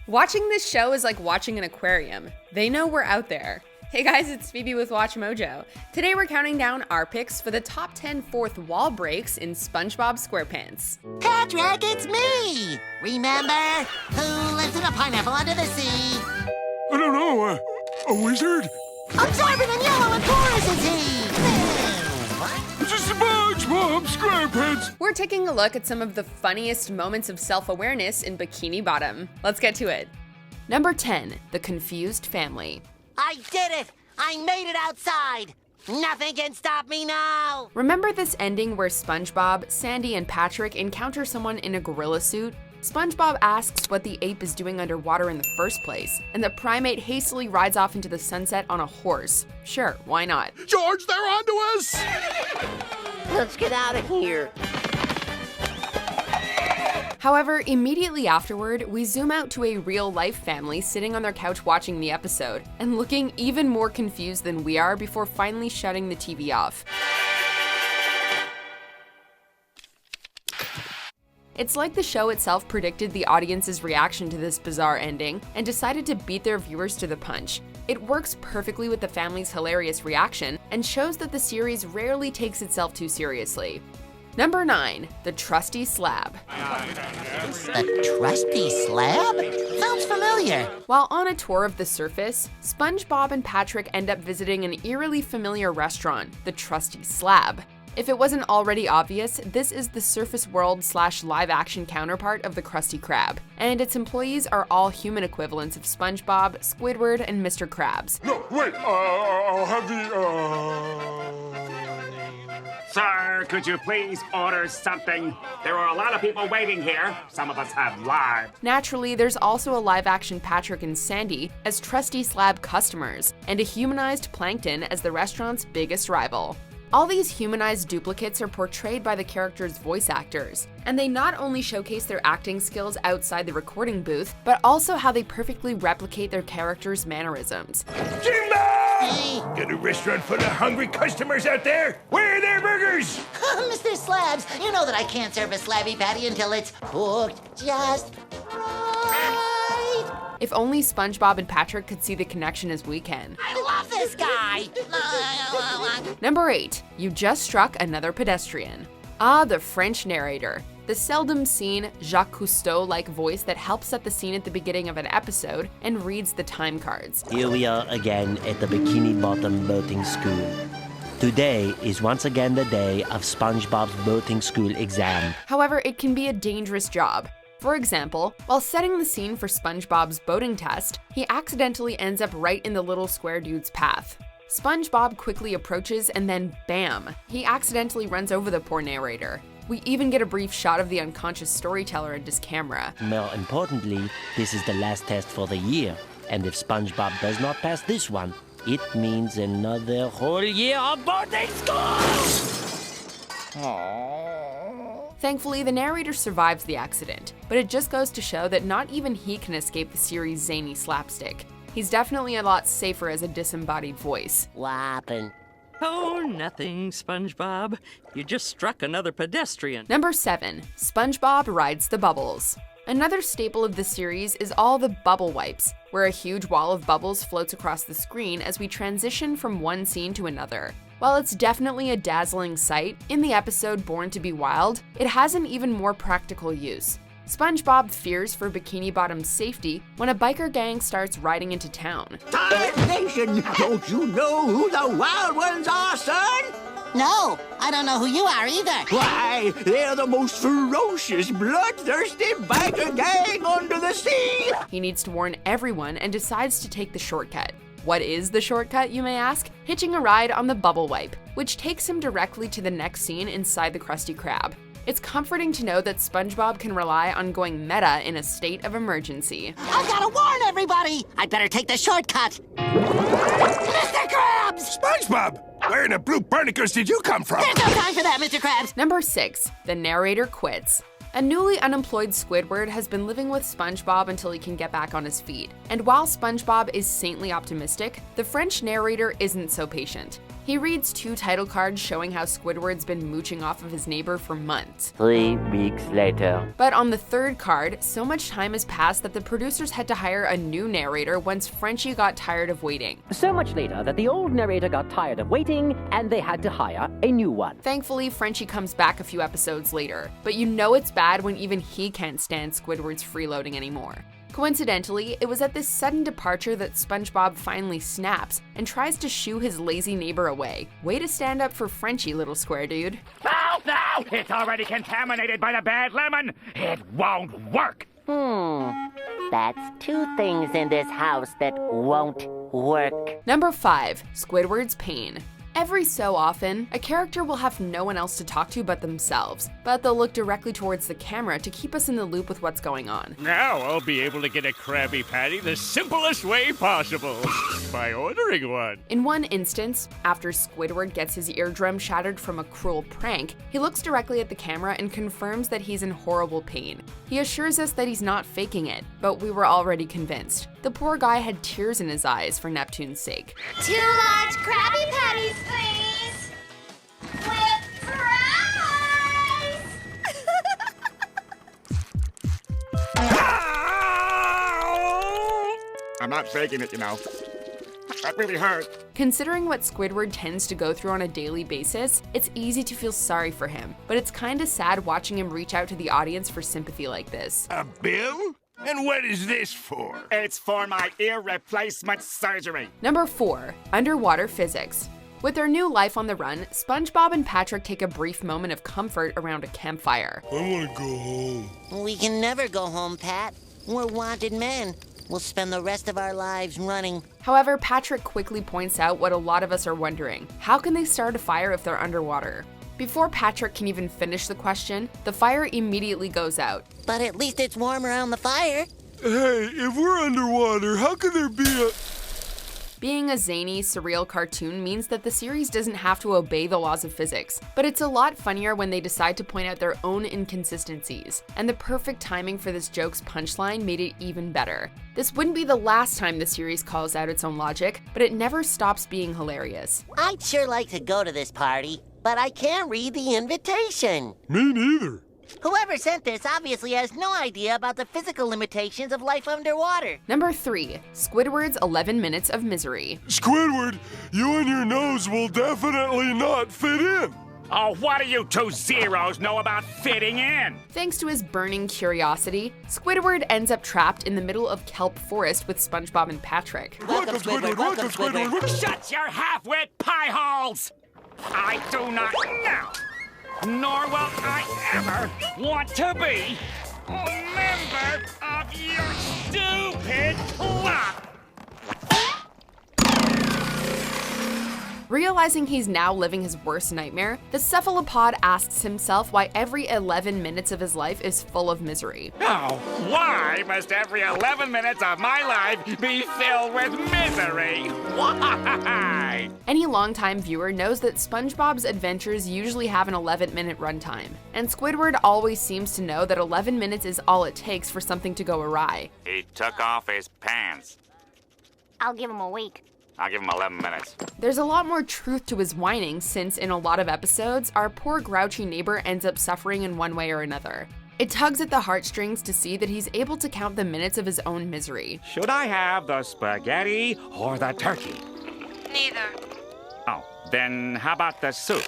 Watching this show is like watching an aquarium. They know we're out there. Hey guys, it's Phoebe with WatchMojo. Today we're counting down our picks for the top 10 fourth wall breaks in SpongeBob Squarepants. Patrick, it's me! Remember? Who lifted a pineapple under the sea? I don't know, a wizard? Absorbent and yellow and porous is he! It's a SpongeBob Squarepants! We're taking a look at some of the funniest moments of self-awareness in Bikini Bottom. Let's get to it. Number 10, the confused family. I did it! I made it outside! Nothing can stop me now! Remember this ending where SpongeBob, Sandy, and Patrick encounter someone in a gorilla suit? SpongeBob asks what the ape is doing underwater in the first place, and the primate hastily rides off into the sunset on a horse. Sure, why not? George, they're onto us! Let's get out of here. However, immediately afterward, we zoom out to a real-life family sitting on their couch watching the episode, and looking even more confused than we are before finally shutting the TV off. It's like the show itself predicted the audience's reaction to this bizarre ending, and decided to beat their viewers to the punch. It works perfectly with the family's hilarious reaction, and shows that the series rarely takes itself too seriously. Number 9, the Trusty Slab. The Trusty Slab? Sounds familiar. While on a tour of the surface, SpongeBob and Patrick end up visiting an eerily familiar restaurant, the Trusty Slab. If it wasn't already obvious, this is the surface world / live-action counterpart of the Krusty Krab, and its employees are all human equivalents of SpongeBob, Squidward, and Mr. Krabs. No, wait, I'll have the, Sir, could you please order something? There are a lot of people waiting here. Some of us have lives. Naturally, there's also a live-action Patrick and Sandy as Trusty Slab customers, and a humanized Plankton as the restaurant's biggest rival. All these humanized duplicates are portrayed by the characters' voice actors, and they not only showcase their acting skills outside the recording booth, but also how they perfectly replicate their characters' mannerisms. Jimbo! Hey. Got a restaurant full of hungry customers out there? Where are their burgers? Mr. Slabs, you know that I can't serve a slabby patty until it's cooked just right. If only SpongeBob and Patrick could see the connection as we can. I love this guy! Number 8, you just struck another pedestrian. Ah, the French narrator. The seldom seen Jacques Cousteau-like voice that helps set the scene at the beginning of an episode and reads the time cards. Here we are again at the Bikini Bottom boating school. Today is once again the day of SpongeBob's boating school exam. However, it can be a dangerous job. For example, while setting the scene for SpongeBob's boating test, he accidentally ends up right in the little square dude's path. SpongeBob quickly approaches and then bam, he accidentally runs over the poor narrator. We even get a brief shot of the unconscious storyteller and his camera. More importantly, this is the last test for the year, and if SpongeBob does not pass this one, it means another whole year of boating school! Thankfully, the narrator survives the accident, but it just goes to show that not even he can escape the series' zany slapstick. He's definitely a lot safer as a disembodied voice. What happened? Oh, nothing, SpongeBob. You just struck another pedestrian. Number 7, SpongeBob rides the bubbles. Another staple of the series is all the bubble wipes, where a huge wall of bubbles floats across the screen as we transition from one scene to another. While it's definitely a dazzling sight, in the episode Born to be Wild, it has an even more practical use. SpongeBob fears for Bikini Bottom's safety when a biker gang starts riding into town. Time Nation, don't you know who the Wild Ones are, son? No, I don't know who you are either. Why, they're the most ferocious, bloodthirsty biker gang under the sea. He needs to warn everyone and decides to take the shortcut. What is the shortcut, you may ask? Hitching a ride on the bubble wipe, which takes him directly to the next scene inside the Krusty Krab. It's comforting to know that SpongeBob can rely on going meta in a state of emergency. I've got to warn everybody! I'd better take the shortcut. Mr. Krabs! SpongeBob! Where in the blue barnacles did you come from? There's no time for that, Mr. Krabs! Number 6, the narrator quits. A newly unemployed Squidward has been living with SpongeBob until he can get back on his feet. And while SpongeBob is saintly optimistic, the French narrator isn't so patient. He reads 2 title cards showing how Squidward's been mooching off of his neighbor for months. 3 weeks later. But on the 3rd card, so much time has passed that the producers had to hire a new narrator once Frenchie got tired of waiting. So much later that the old narrator got tired of waiting and they had to hire a new one. Thankfully, Frenchie comes back a few episodes later, but you know it's bad when even he can't stand Squidward's freeloading anymore. Coincidentally, it was at this sudden departure that SpongeBob finally snaps and tries to shoo his lazy neighbor away. Way to stand up for Frenchie, little square dude. No! It's already contaminated by the bad lemon! It won't work! That's 2 things in this house that won't work. Number 5, Squidward's pain. Every so often, a character will have no one else to talk to but themselves, but they'll look directly towards the camera to keep us in the loop with what's going on. Now I'll be able to get a Krabby Patty the simplest way possible, by ordering one. In one instance, after Squidward gets his eardrum shattered from a cruel prank, he looks directly at the camera and confirms that he's in horrible pain. He assures us that he's not faking it, but we were already convinced. The poor guy had tears in his eyes for Neptune's sake. 2 large Krabby Patties, please! With fries! I'm not faking it, you know. That really hurt. Considering what Squidward tends to go through on a daily basis, it's easy to feel sorry for him, but it's kinda sad watching him reach out to the audience for sympathy like this. A bill? And what is this for? It's for my ear replacement surgery. Number 4, underwater physics. With their new life on the run, SpongeBob and Patrick take a brief moment of comfort around a campfire. I want to go home. We can never go home, Pat. We're wanted men. We'll spend the rest of our lives running. However, Patrick quickly points out what a lot of us are wondering. How can they start a fire if they're underwater? Before Patrick can even finish the question, the fire immediately goes out. But at least it's warm around the fire. Hey, if we're underwater, how could there be a... Being a zany, surreal cartoon means that the series doesn't have to obey the laws of physics, but it's a lot funnier when they decide to point out their own inconsistencies, and the perfect timing for this joke's punchline made it even better. This wouldn't be the last time the series calls out its own logic, but it never stops being hilarious. I'd sure like to go to this party, but I can't read the invitation. Me neither. Whoever sent this obviously has no idea about the physical limitations of life underwater. Number 3, Squidward's 11 Minutes of Misery. Squidward, you and your nose will definitely not fit in. Oh, what do you 2 zeros know about fitting in? Thanks to his burning curiosity, Squidward ends up trapped in the middle of kelp forest with SpongeBob and Patrick. Welcome, Squidward. Welcome, Squidward. Shut your half-wit pie holes! I do not know, nor will I ever want to be a member of your stupid club! Realizing he's now living his worst nightmare, the cephalopod asks himself why every 11 minutes of his life is full of misery. Oh, why must every 11 minutes of my life be filled with misery? Why? Any longtime viewer knows that SpongeBob's adventures usually have an 11-minute runtime, and Squidward always seems to know that 11 minutes is all it takes for something to go awry. He took off his pants. I'll give him a week. I'll give him 11 minutes. There's a lot more truth to his whining since, in a lot of episodes, our poor grouchy neighbor ends up suffering in one way or another. It tugs at the heartstrings to see that he's able to count the minutes of his own misery. Should I have the spaghetti or the turkey? Neither. Oh, then how about the soup?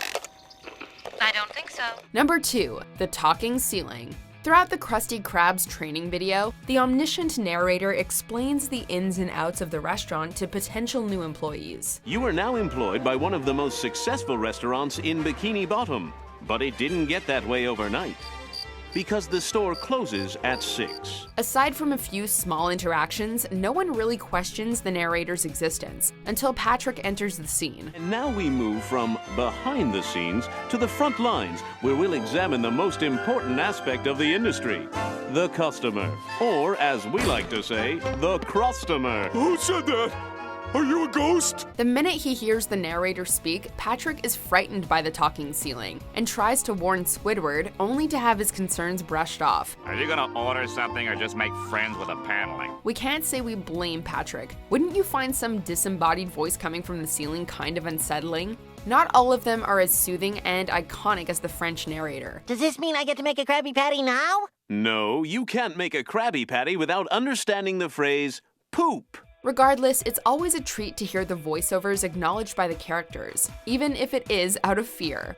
I don't think so. Number 2, the talking ceiling. Throughout the Krusty Krabs training video, the omniscient narrator explains the ins and outs of the restaurant to potential new employees. You are now employed by one of the most successful restaurants in Bikini Bottom, but it didn't get that way overnight, because the store closes at 6. Aside from a few small interactions, no one really questions the narrator's existence until Patrick enters the scene. And now we move from behind the scenes to the front lines, where we'll examine the most important aspect of the industry, the customer, or as we like to say, the crostomer. Who said that? Are you a ghost? The minute he hears the narrator speak, Patrick is frightened by the talking ceiling and tries to warn Squidward, only to have his concerns brushed off. Are you gonna order something or just make friends with the paneling? We can't say we blame Patrick. Wouldn't you find some disembodied voice coming from the ceiling kind of unsettling? not all of them are as soothing and iconic as the French narrator. Does this mean I get to make a Krabby Patty now? No, you can't make a Krabby Patty without understanding the phrase poop. Regardless, it's always a treat to hear the voiceovers acknowledged by the characters, even if it is out of fear.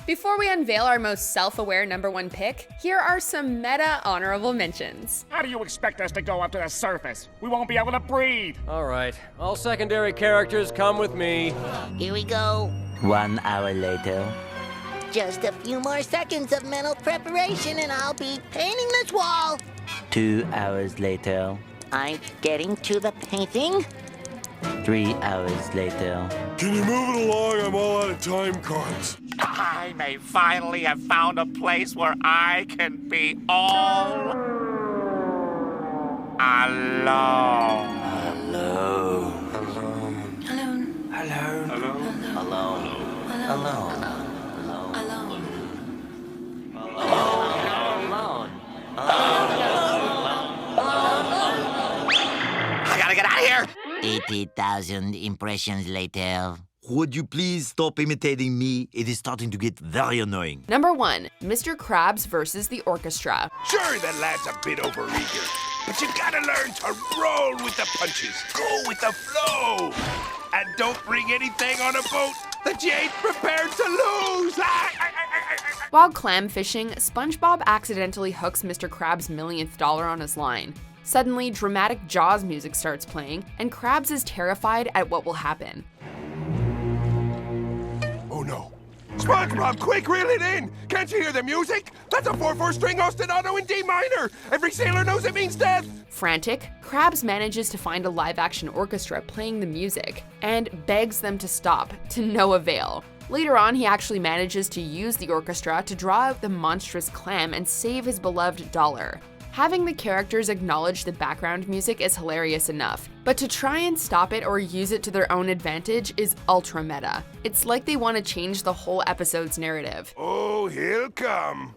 Before we unveil our most self-aware #1 pick, here are some meta honorable mentions. How do you expect us to go up to the surface? We won't be able to breathe. All right, all secondary characters come with me. Here we go. 1 hour later. Just a few more seconds of mental preparation and I'll be painting this wall. 2 hours later. I'm getting to the painting. 3 hours later. Can you move it along? I'm all out of time cards. I may finally have found a place where I can be all alone. Alone. Alone. Alone. Alone. Alone. Alone. I gotta get out of here! 80,000 impressions later. Would you please stop imitating me? It is starting to get very annoying. #1, Mr. Krabs versus the Orchestra. Sure, that lad's a bit overeager, but you gotta learn to roll with the punches. Go with the flow. And don't bring anything on a boat that you ain't prepared to lose. While clam fishing, SpongeBob accidentally hooks Mr. Krabs' millionth dollar on his line. Suddenly, dramatic Jaws music starts playing, and Krabs is terrified at what will happen. Oh no. SpongeBob, quick, reel it in! Can't you hear the music? That's a 4/4 string ostinato in D minor! Every sailor knows it means death! Frantic, Krabs manages to find a live-action orchestra playing the music, and begs them to stop, to no avail. Later on, he actually manages to use the orchestra to draw out the monstrous clam and save his beloved dollar. Having the characters acknowledge the background music is hilarious enough, but to try and stop it or use it to their own advantage is ultra meta. It's like they want to change the whole episode's narrative. Oh, he'll come.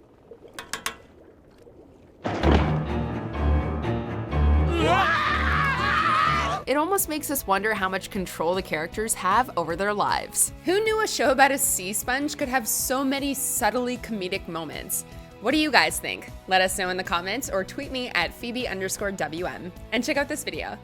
It almost makes us wonder how much control the characters have over their lives. Who knew a show about a sea sponge could have so many subtly comedic moments? What do you guys think? Let us know in the comments or tweet me at Phoebe_WM. And check out this video.